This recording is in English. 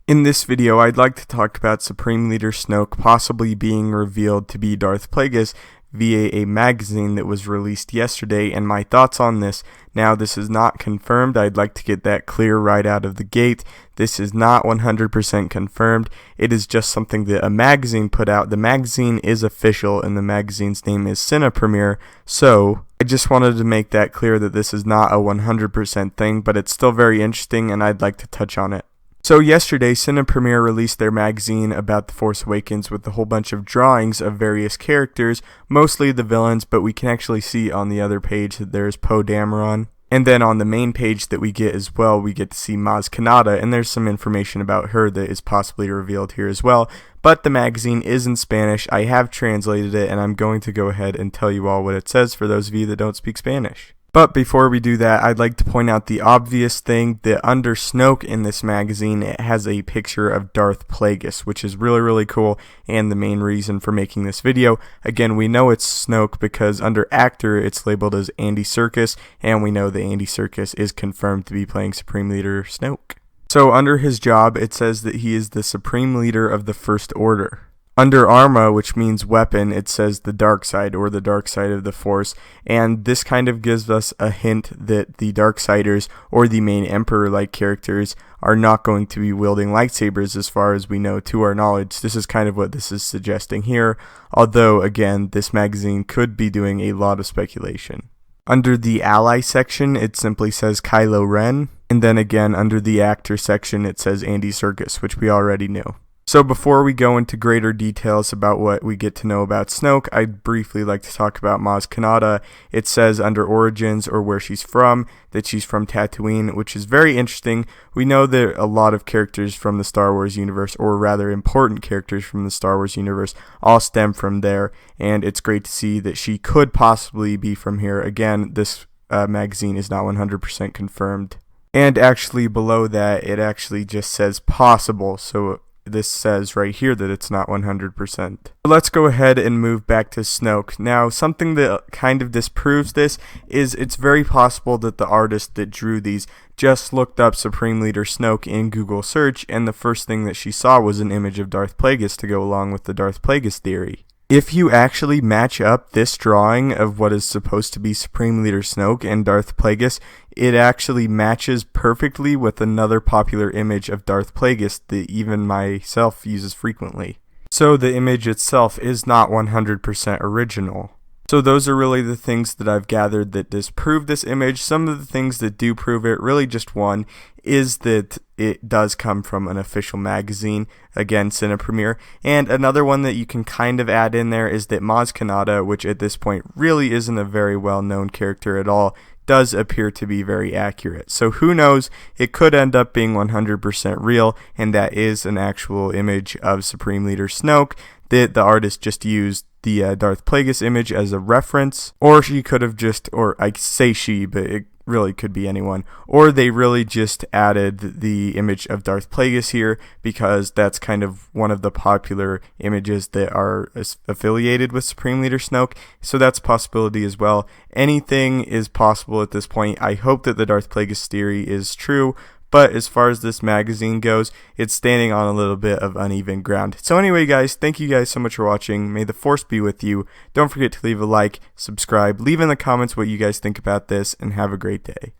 In this video, I'd like to talk about Supreme Leader Snoke possibly being revealed to be Darth Plagueis via a magazine that was released yesterday, and my thoughts on this. Now, this is not confirmed. I'd like to get that clear right out of the gate. This is not 100% confirmed. It is just something that a magazine put out. The magazine is official, and the magazine's name is Cinepremiere, so I just wanted to make that clear that this is not a 100% thing, but it's still very interesting, and I'd like to touch on it. So yesterday, Cinepremiere released their magazine about The Force Awakens with a whole bunch of drawings of various characters, mostly the villains, but we can actually see on the other page that there's Poe Dameron. And then on the main page that we get as well, we get to see Maz Kanata, and there's some information about her that is possibly revealed here as well. But the magazine is in Spanish. I have translated it, and I'm going to go ahead and tell you all what it says for those of you that don't speak Spanish. But before we do that, I'd like to point out the obvious thing that under Snoke in this magazine, it has a picture of Darth Plagueis, which is really cool and the main reason for making this video. Again, we know it's Snoke because under actor, it's labeled as Andy Serkis, and we know that Andy Serkis is confirmed to be playing Supreme Leader Snoke. So under his job, it says that he is the Supreme Leader of the First Order. Under Arma, which means weapon, it says the dark side or the dark side of the Force, and this kind of gives us a hint that the Darksiders or the main Emperor-like characters are not going to be wielding lightsabers as far as we know to our knowledge. This is kind of what this is suggesting here, although again, this magazine could be doing a lot of speculation. Under the ally section, it simply says Kylo Ren, and then again under the actor section, it says Andy Serkis, which we already knew. So before we go into greater details about what we get to know about Snoke, I'd briefly like to talk about Maz Kanata. It says under Origins or where she's from, that she's from Tatooine, which is very interesting. We know that a lot of characters from the Star Wars universe, or rather important characters from the Star Wars universe, all stem from there, and it's great to see that she could possibly be from here. Again, this magazine is not 100% confirmed. And actually below that, it actually just says possible, so this says right here that it's not 100%. Let's go ahead and move back to Snoke. Now, something that kind of disproves this is it's very possible that the artist that drew these just looked up Supreme Leader Snoke in Google search, and the first thing that she saw was an image of Darth Plagueis to go along with the Darth Plagueis theory. If you actually match up this drawing of what is supposed to be Supreme Leader Snoke and Darth Plagueis, it actually matches perfectly with another popular image of Darth Plagueis that even myself uses frequently. So the image itself is not 100% original. So those are really the things that I've gathered that disprove this image. Some of the things that do prove it, really just one, is that it does come from an official magazine, again, Cinepremiere. And another one that you can kind of add in there is that Maz Kanata, which at this point really isn't a very well-known character at all, does appear to be very accurate. So who knows, it could end up being 100% real, and that is an actual image of Supreme Leader Snoke that the artist just used the Darth Plagueis image as a reference, or she could have just, or I say she, but it really could be anyone, or they really just added the image of Darth Plagueis here because that's kind of one of the popular images that are affiliated with Supreme Leader Snoke, so that's a possibility as well. Anything is possible at this point. I hope that the Darth Plagueis theory is true, but as far as this magazine goes, it's standing on a little bit of uneven ground. So anyway, guys, thank you guys so much for watching. May the Force be with you. Don't forget to leave a like, subscribe, leave in the comments what you guys think about this, and have a great day.